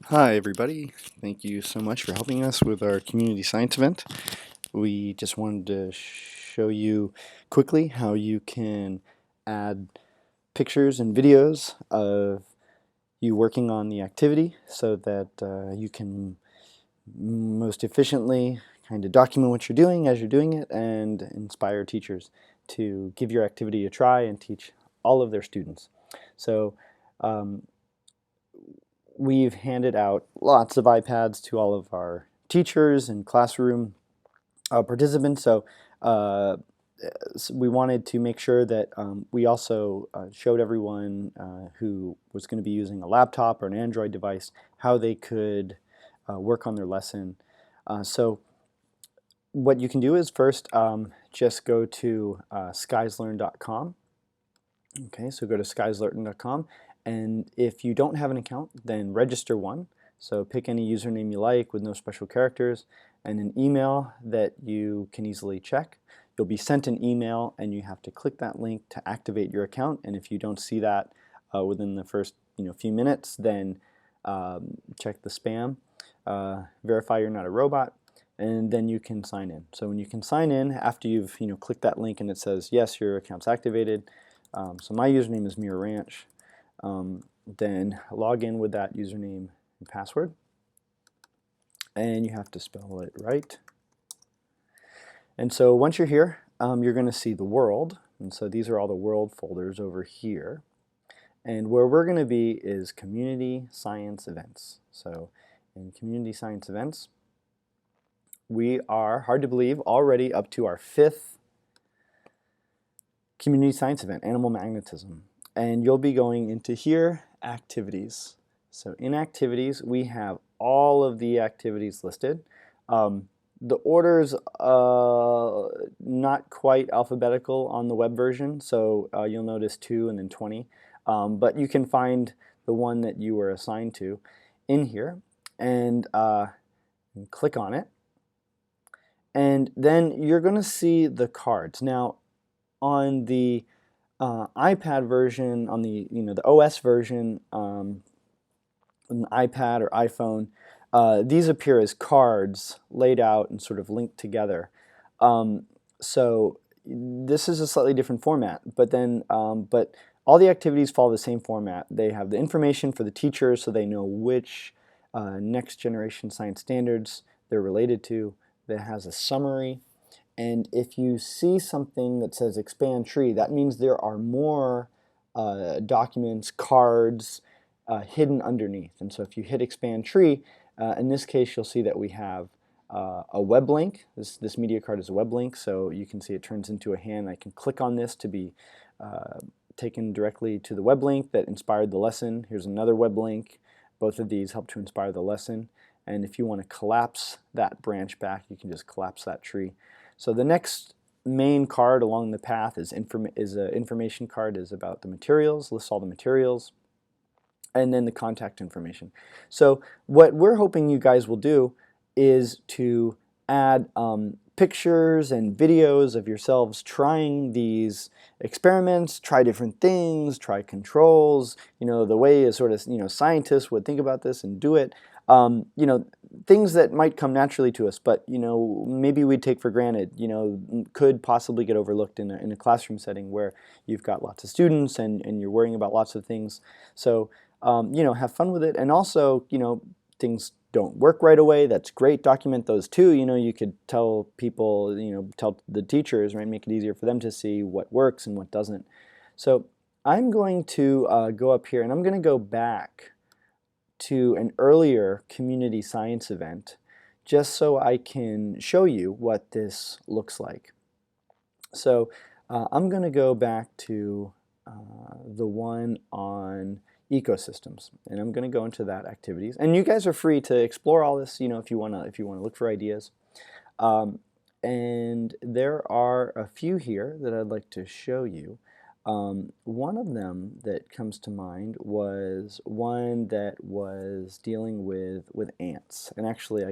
Hi everybody, thank you so much for helping us with our community science event. We just wanted to show you quickly how you can add pictures and videos of you working on the activity so that you can most efficiently kind of document what you're doing as you're doing it and inspire teachers to give your activity a try and teach all of their students. So um, we've handed out lots of iPads to all of our teachers and classroom participants. So we wanted to make sure that we also showed everyone who was going to be using a laptop or an Android device how they could work on their lesson. So what you can do is first just go to skieslearn.com. Okay, so go to skieslearn.com, and if you don't have an account, then register one. So pick any username you like with no special characters and an email that you can easily check. You'll be sent an email and you have to click that link to activate your account, and if you don't see that within the first few minutes, then check the spam, verify you're not a robot, and then you can sign in. So when you can sign in after you've clicked that link and it says yes, your account's activated, so my username is Mirror Ranch. Then log in with that username and password, and you have to spell it right. And so once you're here, you're going to see the world, and so these are all the world folders over here. And where we're going to be is community science events. So in community science events, we are, hard to believe, already up to our 5th community science event, animal magnetism. And you'll be going into here, activities. So in activities, we have all of the activities listed. The order's not quite alphabetical on the web version, so you'll notice 2 and then 20. But you can find the one that you were assigned to in here and click on it. And then you're going to see the cards. Now, on the iPad version, on the the OS version, an iPad or iPhone, these appear as cards laid out and sort of linked together. So this is a slightly different format, but all the activities follow the same format. They have the information for the teachers so they know which next generation science standards they're related to. That has a summary. And if you see something that says expand tree, that means there are more documents, cards hidden underneath. And so if you hit expand tree, in this case you'll see that we have a web link. This media card is a web link, so you can see it turns into a hand. I can click on this to be taken directly to the web link that inspired the lesson. Here's another web link. Both of these help to inspire the lesson. And if you want to collapse that branch back, you can just collapse that tree. So the next main card along the path is an information card, is about the materials, lists all the materials, and then the contact information. So what we're hoping you guys will do is to add pictures and videos of yourselves trying these experiments, try different things, try controls, the way a sort of scientists would think about this and do it. Things that might come naturally to us, but maybe we'd take for granted, could possibly get overlooked in a classroom setting where you've got lots of students and you're worrying about lots of things. So have fun with it, and also things don't work right away. That's great. Document those too. You could tell people, tell the teachers, right? Make it easier for them to see what works and what doesn't. So I'm going to go up here and I'm going to go back to an earlier community science event just so I can show you what this looks like. So I'm going to go back to the one on ecosystems, and I'm going to go into that activities. And you guys are free to explore all this, if you want to look for ideas. And there are a few here that I'd like to show you. One of them that comes to mind was one that was dealing with ants. And actually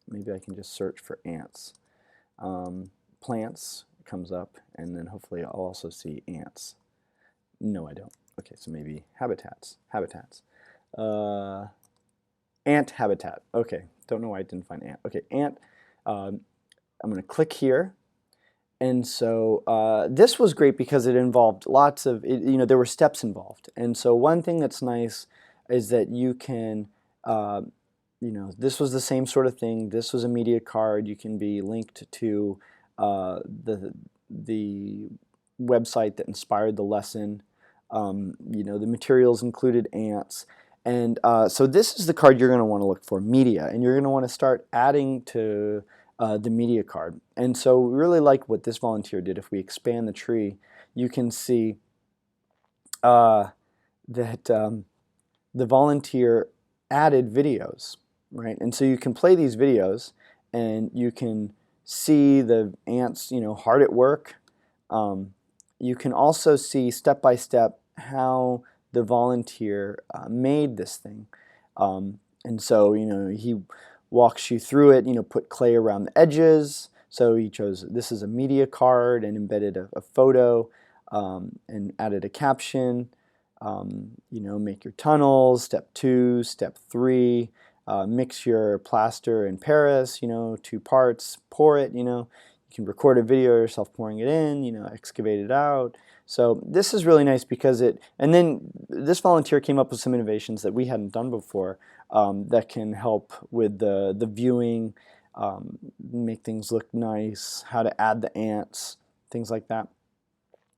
maybe I can just search for ants. Plants comes up, and then hopefully I'll also see ants. No, I don't. Okay, so maybe habitats. ant habitat. Okay, don't know why I didn't find ant. Okay, ant. I'm going to click here. And so this was great because it involved lots of, there were steps involved. And so one thing that's nice is that you can, this was the same sort of thing. This was a media card. You can be linked to the website that inspired the lesson. The materials included ants. And so this is the card you're going to want to look for, media. And you're going to want to start adding to the media card. And so we really like what this volunteer did. If we expand the tree, you can see that the volunteer added videos, right? And so you can play these videos and you can see the ants, hard at work. You can also see step by step how the volunteer made this thing. And so, he walks you through it, put clay around the edges. So he chose, this is a media card, and embedded a photo and added a caption. Make your tunnels, step 2, step 3, mix your plaster in Paris, 2 parts, pour it, you can record a video of yourself pouring it in, excavate it out. So this is really nice because and then this volunteer came up with some innovations that we hadn't done before that can help with the viewing, make things look nice, how to add the ants, things like that.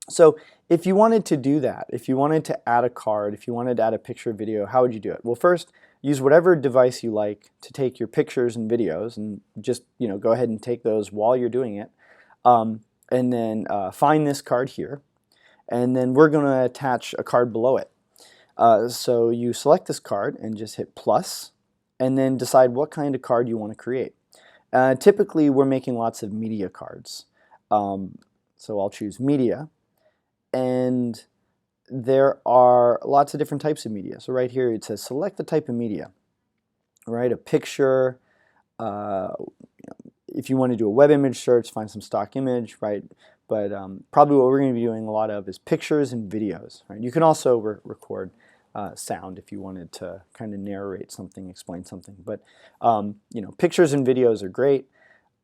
So if you wanted to do that, if you wanted to add a card, if you wanted to add a picture or video, how would you do it? Well, first, use whatever device you like to take your pictures and videos, and just go ahead and take those while you're doing it. And then find this card here, and then we're going to attach a card below it. So you select this card and just hit plus, and then decide what kind of card you want to create. Typically, we're making lots of media cards. So I'll choose media. And there are lots of different types of media. So right here it says select the type of media, right? A picture, if you want to do a web image search, find some stock image, right? But probably what we're going to be doing a lot of is pictures and videos, right? You can also record sound if you wanted to kind of narrate something, explain something. But pictures and videos are great.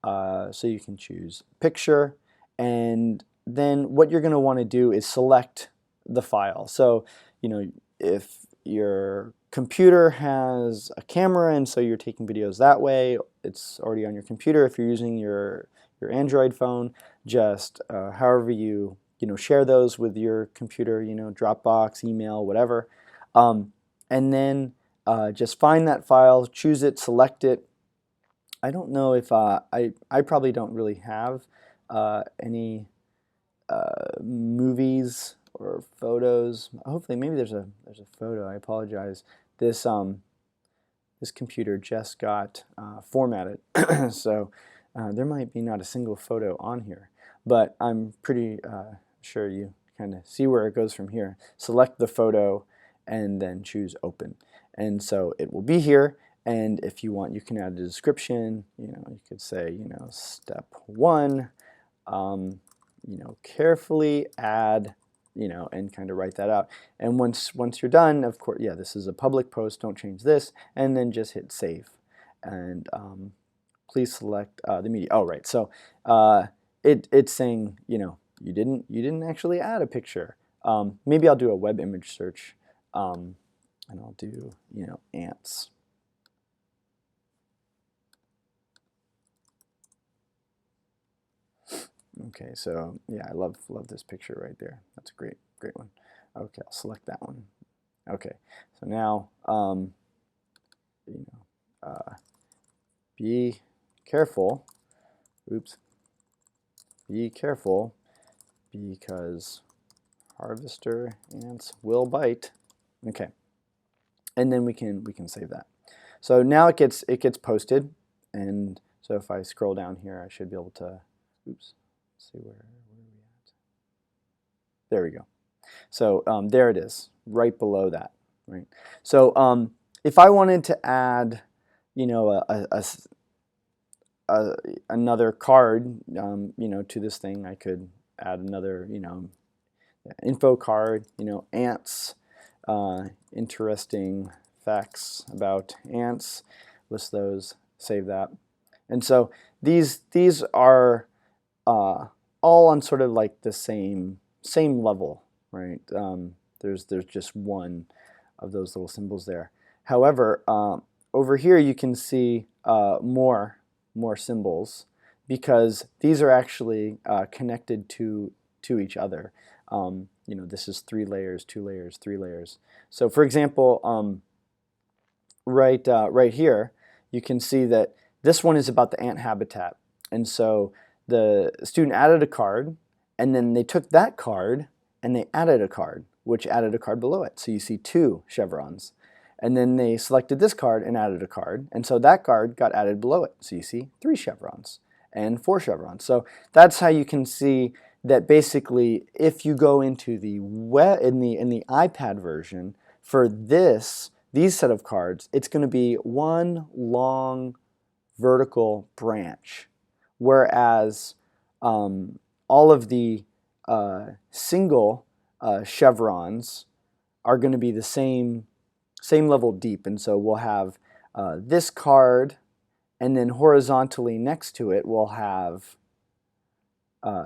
So you can choose picture, and then what you're going to want to do is select the file. So, if your computer has a camera and so you're taking videos that way, it's already on your computer. If you're using your Android phone, just however you share those with your computer, Dropbox, email, whatever. And then just find that file, choose it, select it. I don't know if I probably don't really have any movies or photos. Hopefully, maybe there's a photo. I apologize. This this computer just got formatted, so there might be not a single photo on here. But I'm pretty sure you kind of see where it goes from here. Select the photo and then choose open, and so it will be here. And if you want, you can add a description. You could say, step 1. Carefully add, and kind of write that out. And once you're done, of course, yeah, this is a public post, don't change this, and then just hit save. And please select the media. Oh, right. So it's saying, you didn't actually add a picture. Maybe I'll do a web image search, and I'll do, ants. Okay, so yeah, I love this picture right there. That's a great one. Okay, I'll select that one. Okay, so now be careful. Oops. Be careful because harvester ants will bite. Okay, and then we can save that. So now it gets posted, and so if I scroll down here, I should be able to. Oops. See where are we at? There we go. So there it is, right below that, right? So if I wanted to add, another card, to this thing, I could add another, info card, ants, interesting facts about ants, list those, save that. And so these are all on sort of like the same level, right? There's just one of those little symbols there. However, over here you can see more symbols, because these are actually connected to each other. You know, this is 3 layers, 2 layers, 3 layers. So for example, right here, you can see that this one is about the ant habitat. And so the student added a card, and then they took that card and they added a card, which added a card below it. So you see 2 chevrons. And then they selected this card and added a card, and so that card got added below it. So you see 3 chevrons and 4 chevrons. So that's how you can see that basically if you go into the in the iPad version for these set of cards, it's going to be one long vertical branch, whereas all of the single chevrons are going to be the same level deep. And so we'll have this card, and then horizontally next to it we'll have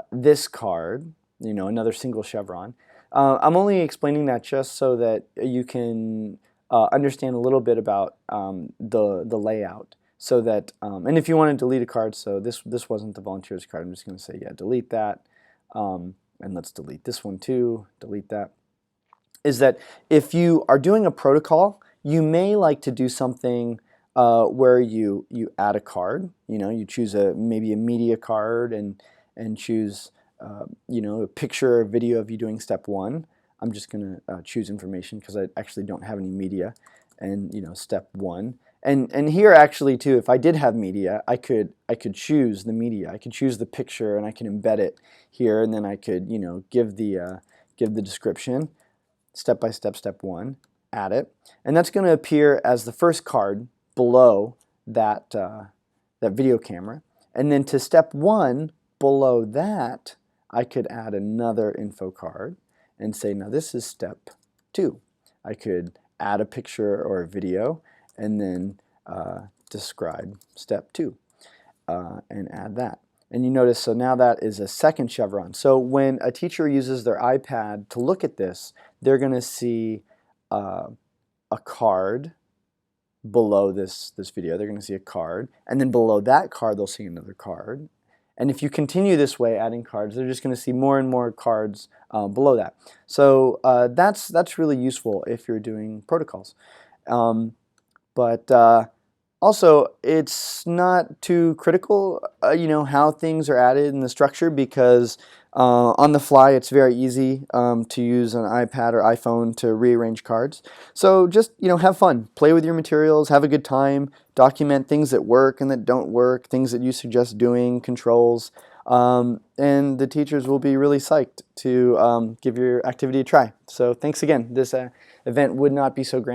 this card, you know, another single chevron. I'm only explaining that just so that you can understand a little bit about the layout. So that, and if you want to delete a card, so this wasn't the volunteers card, I'm just going to say, yeah, delete that, and let's delete this one too, delete that. Is that if you are doing a protocol, you may like to do something where you add a card. You know, you choose maybe a media card and choose you know, a picture or video of you doing step 1. I'm just going to choose information because I actually don't have any media, and you know, step 1. And here actually too, if I did have media, I could choose the media. I could choose the picture and I can embed it here, and then I could, you know, give the description. Step by step, step 1, add it, and that's going to appear as the first card below that that video camera. And then to step 1 below that, I could add another info card and say, now this is step 2. I could add a picture or a video and then describe step 2 and add that. And you notice, so now that is a second chevron. So when a teacher uses their iPad to look at this, they're going to see a card below this video. They're going to see a card, and then below that card they'll see another card. And if you continue this way, adding cards, they're just going to see more and more cards below that. So that's really useful if you're doing protocols. Also, it's not too critical, you know, how things are added in the structure, because on the fly it's very easy to use an iPad or iPhone to rearrange cards. So just, you know, have fun, play with your materials, have a good time, document things that work and that don't work, things that you suggest doing, controls, and the teachers will be really psyched to give your activity a try. So thanks again. This event would not be so grand